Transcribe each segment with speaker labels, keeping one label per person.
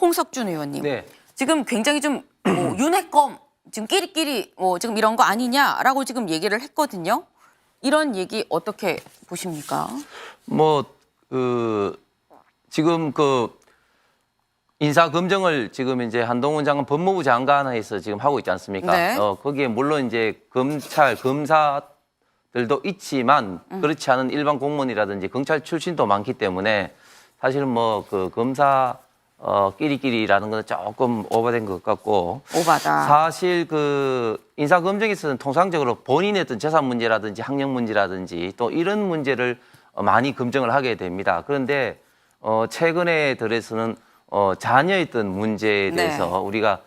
Speaker 1: 홍석준 의원님.
Speaker 2: 네.
Speaker 1: 지금 굉장히 좀 윤핵검 지금 끼리끼리 지금 이런 거 아니냐라고 지금 얘기를 했거든요. 이런 얘기 어떻게 보십니까?
Speaker 2: 지금 인사 검증을 지금 이제 한동훈 장관 법무부 장관에서 지금 하고 있지 않습니까?
Speaker 1: 네.
Speaker 2: 거기에 물론 이제 검찰 검사들도 있지만 그렇지 않은 일반 공무원이라든지 경찰 출신도 많기 때문에 사실은 검사 끼리끼리라는 건 조금 오버된 것 같고.
Speaker 1: 오바다.
Speaker 2: 사실 인사 검증에서는 통상적으로 본인의 어떤 재산 문제라든지 학력 문제라든지 또 이런 문제를 많이 검증을 하게 됩니다. 그런데 최근에 들어서는 자녀의 어떤 문제에 대해서
Speaker 1: 네.
Speaker 2: 우리가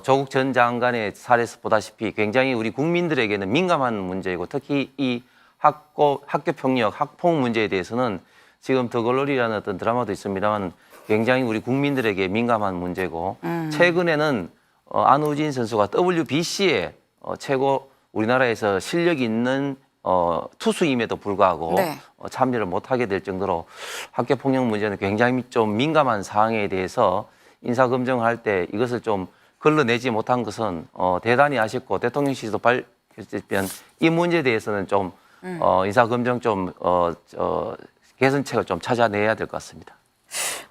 Speaker 2: 조국 전 장관의 사례에서 보다시피 굉장히 우리 국민들에게는 민감한 문제이고 특히 이 학교 폭력, 학폭 문제에 대해서는 지금 더글로리라는 어떤 드라마도 있습니다만 굉장히 우리 국민들에게 민감한 문제고 최근에는 안우진 선수가 WBC에 최고 우리나라에서 실력이 있는 투수임에도 불구하고
Speaker 1: 네.
Speaker 2: 참여를 못하게 될 정도로 학교폭력 문제는 굉장히 좀 민감한 사항에 대해서 인사검증할 때 이것을 좀 걸러내지 못한 것은 대단히 아쉽고 대통령실도 밝혔지만 이 문제에 대해서는 좀 인사검증 좀 개선책을 좀 찾아내야 될 것 같습니다.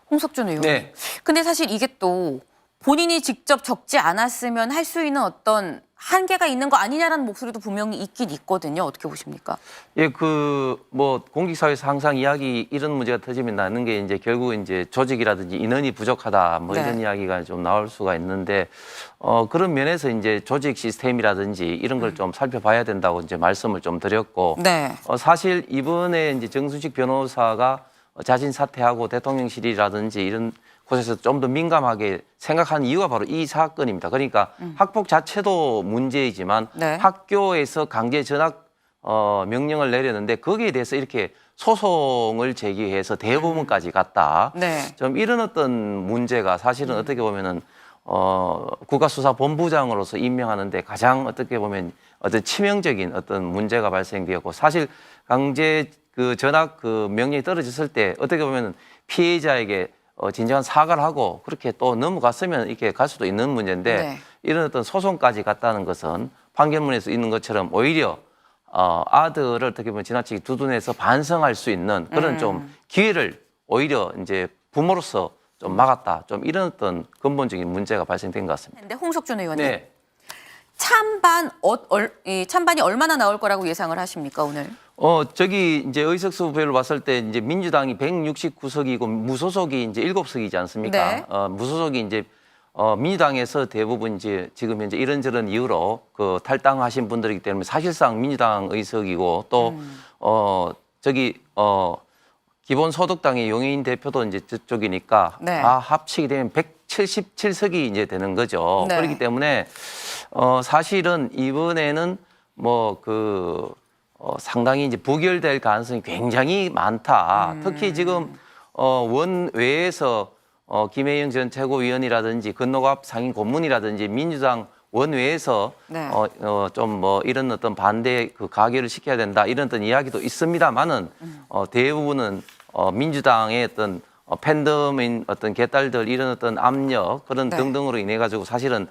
Speaker 1: 홍석준 의원.
Speaker 2: 네.
Speaker 1: 근데 사실 이게 또 본인이 직접 적지 않았으면 할 수 있는 어떤 한계가 있는 거 아니냐라는 목소리도 분명히 있긴 있거든요. 어떻게 보십니까?
Speaker 2: 예, 공직사회에서 항상 이런 문제가 터지면 나는 게 이제 결국 이제 조직이라든지 인원이 부족하다
Speaker 1: 네.
Speaker 2: 이런 이야기가 좀 나올 수가 있는데 그런 면에서 이제 조직 시스템이라든지 이런 걸 좀 살펴봐야 된다고 이제 말씀을 좀 드렸고
Speaker 1: 네.
Speaker 2: 사실 이번에 이제 정순식 변호사가 자진 사퇴하고 대통령실이라든지 이런 곳에서 좀 더 민감하게 생각한 이유가 바로 이 사건입니다. 그러니까 학폭 자체도 문제이지만
Speaker 1: 네.
Speaker 2: 학교에서 강제 전학 명령을 내렸는데 거기에 대해서 이렇게 소송을 제기해서 대법원까지 갔다.
Speaker 1: 네.
Speaker 2: 좀 이런 어떤 문제가 사실은 어떻게 보면은 국가수사본부장으로서 임명하는데 가장 어떻게 보면 어떤 치명적인 어떤 문제가 발생되었고 사실 강제 전학 명령이 떨어졌을 때 어떻게 보면 피해자에게 진정한 사과를 하고 그렇게 또 넘어갔으면 이렇게 갈 수도 있는 문제인데
Speaker 1: 네.
Speaker 2: 이런 어떤 소송까지 갔다는 것은 판결문에서 있는 것처럼 오히려 아들을 어떻게 보면 지나치게 두둔해서 반성할 수 있는 그런 좀 기회를 오히려 이제 부모로서 좀 막았다. 좀 이런 어떤 근본적인 문제가 발생된 것 같습니다.
Speaker 1: 근데 홍석준 의원님.
Speaker 2: 네.
Speaker 1: 찬반이 얼마나 나올 거라고 예상을 하십니까, 오늘?
Speaker 2: 저기 이제 의석수별로 봤을 때 이제 민주당이 169석이고 무소속이 이제 7석이지 않습니까?
Speaker 1: 네.
Speaker 2: 무소속이 이제 민주당에서 대부분 이제 지금 현재 이런저런 이유로 탈당하신 분들이기 때문에 사실상 민주당 의석이고 또 기본소득당의 용해인 대표도 이제 저쪽이니까
Speaker 1: 네.
Speaker 2: 다 합치게 되면 177석이 이제 되는 거죠.
Speaker 1: 네.
Speaker 2: 그렇기 때문에 사실은 이번에는 상당히 이제 부결될 가능성이 굉장히 많다. 특히 지금 원외에서 김혜영 전 최고위원이라든지 건노갑 상임 고문이라든지 민주당 원외에서
Speaker 1: 네.
Speaker 2: 이런 어떤 반대 가결을 시켜야 된다 이런 어떤 이야기도 있습니다만은 대부분은 민주당의 어떤 팬덤인 어떤 개딸들 이런 어떤 압력 그런
Speaker 1: 네.
Speaker 2: 등등으로 인해 가지고 사실은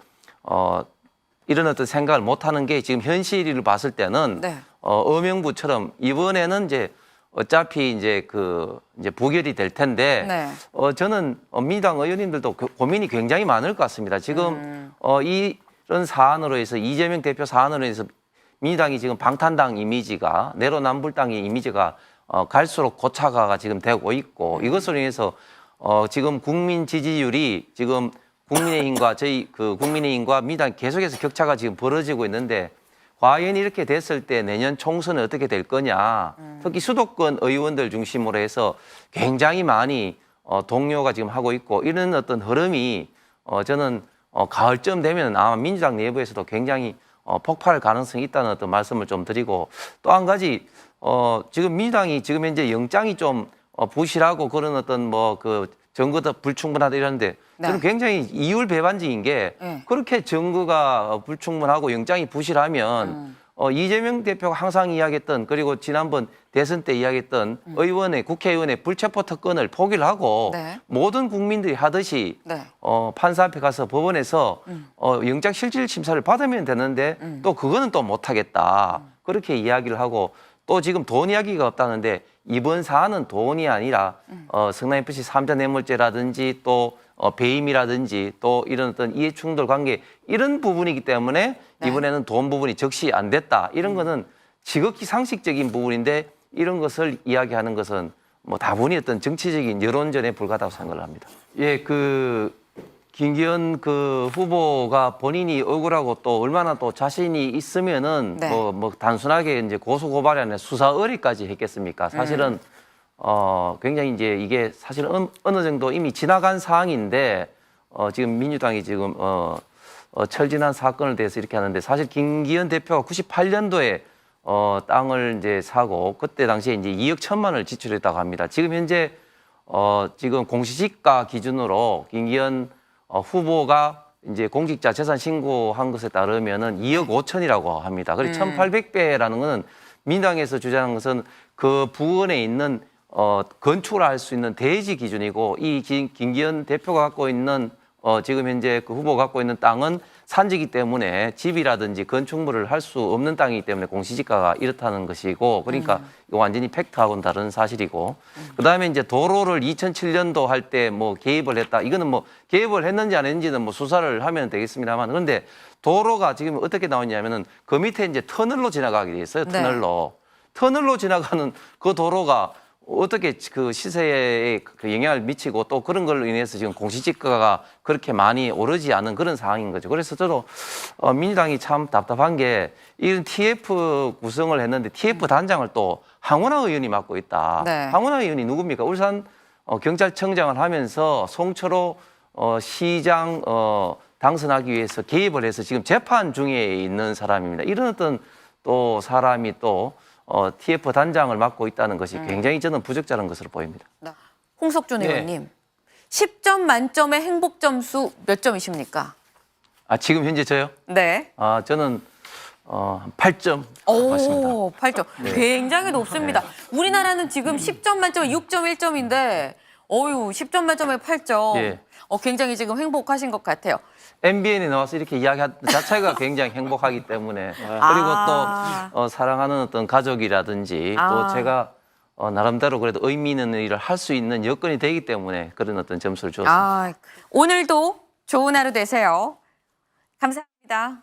Speaker 2: 이런 어떤 생각을 못하는 게 지금 현실을 봤을 때는
Speaker 1: 네.
Speaker 2: 엄영부처럼 이번에는 이제 어차피 이제 이제 부결이 될 텐데
Speaker 1: 네.
Speaker 2: 저는 민주당 의원님들도 고민이 굉장히 많을 것 같습니다. 지금 이런 사안으로 해서 이재명 대표 사안으로 해서 민주당이 지금 방탄당 이미지가 내로남불당의 이미지가 갈수록 고착화가 지금 되고 있고 이것으로 인해서 지금 국민 지지율이 지금 국민의힘과 국민의힘과 민주당 계속해서 격차가 지금 벌어지고 있는데 과연 이렇게 됐을 때 내년 총선은 어떻게 될 거냐. 특히 수도권 의원들 중심으로 해서 굉장히 많이 동요가 지금 하고 있고 이런 어떤 흐름이 저는 가을쯤 되면 아마 민주당 내부에서도 굉장히 폭발할 가능성이 있다는 어떤 말씀을 좀 드리고 또 한 가지 지금 민주당이 지금 현재 영장이 좀 부실하고 그런 어떤 증거도 불충분하다 이러는데
Speaker 1: 네.
Speaker 2: 저는 굉장히 이율배반적인 게
Speaker 1: 네.
Speaker 2: 그렇게 증거가 불충분하고 영장이 부실하면 이재명 대표가 항상 이야기했던 그리고 지난번 대선 때 이야기했던 국회의원의 불체포 특권을 포기를 하고
Speaker 1: 네.
Speaker 2: 모든 국민들이 하듯이
Speaker 1: 네.
Speaker 2: 판사 앞에 가서 법원에서 영장 실질 심사를 받으면 되는데 또 그거는 또 못하겠다. 그렇게 이야기를 하고 또 지금 돈 이야기가 없다는데 이번 사안은 돈이 아니라 성남FC 3자 뇌물죄라든지 또 배임이라든지 또 이런 어떤 이해충돌 관계 이런 부분이기 때문에
Speaker 1: 네.
Speaker 2: 이번에는 돈 부분이 적시 안 됐다. 이런 거는 지극히 상식적인 부분인데 이런 것을 이야기하는 것은 뭐 다분히 어떤 정치적인 여론전에 불과하다고 생각을 합니다. 예, 김기현 후보가 본인이 억울하고 또 얼마나 또 자신이 있으면은
Speaker 1: 네.
Speaker 2: 뭐 단순하게 이제 고소 고발이 아니라 수사 의뢰까지 했겠습니까? 사실은 굉장히 이제 이게 사실은 어느 정도 이미 지나간 사항인데 지금 민주당이 지금 철진한 사건을 대해서 이렇게 하는데 사실 김기현 대표가 98년도에 땅을 이제 사고 그때 당시에 이제 2억 1천만 원을 지출했다고 합니다. 지금 현재 지금 공시지가 기준으로 김기현 후보가 이제 공직자 재산 신고한 것에 따르면은 2억 5천이라고 합니다. 그리고 1,800배라는 것은 민당에서 주장한 것은 그 부근에 있는 건축을 할 수 있는 대지 기준이고 이 김기현 대표가 갖고 있는 지금 현재 그 후보가 갖고 있는 땅은 산지이기 때문에 집이라든지 건축물을 할 수 없는 땅이기 때문에 공시지가가 이렇다는 것이고 그러니까 이거 완전히 팩트하고는 다른 사실이고 그다음에 이제 도로를 2007년도 할 때 뭐 개입을 했다. 이거는 뭐 개입을 했는지 안 했는지는 뭐 수사를 하면 되겠습니다만 그런데 도로가 지금 어떻게 나왔냐면은 그 밑에 이제 터널로 지나가게 돼 있어요. 터널로 지나가는 그 도로가 어떻게 그 시세에 그 영향을 미치고 또 그런 걸로 인해서 지금 공시지가가 그렇게 많이 오르지 않은 그런 상황인 거죠. 그래서 저도 민주당이 참 답답한 게 이런 TF 구성을 했는데 TF 단장을 또 황운하 의원이 맡고 있다.
Speaker 1: 네.
Speaker 2: 황운하 의원이 누굽니까? 울산 경찰청장을 하면서 송철호 시장 당선하기 위해서 개입을 해서 지금 재판 중에 있는 사람입니다. 이런 어떤 또 사람이 또 TF 단장을 맡고 있다는 것이 굉장히 저는 부적절한 것으로 보입니다.
Speaker 1: 홍석준
Speaker 2: 네.
Speaker 1: 의원님, 10점 만점의 행복 점수 몇 점이십니까?
Speaker 2: 지금 현재 저요?
Speaker 1: 네.
Speaker 2: 저는 8점 맞습니다.
Speaker 1: 오, 8점. 굉장히 높습니다. 우리나라는 지금 10점 만점에 6.1점인데, 어유 10점 만점에 8점.
Speaker 2: 예.
Speaker 1: 굉장히 지금 행복하신 것 같아요.
Speaker 2: MBN에 나와서 이렇게 이야기한 자체가 굉장히 행복하기 때문에 그리고 또 사랑하는 어떤 가족이라든지 또 제가 나름대로 그래도 의미 있는 일을 할 수 있는 여건이 되기 때문에 그런 어떤 점수를 주었습니다.
Speaker 1: 오늘도 좋은 하루 되세요. 감사합니다.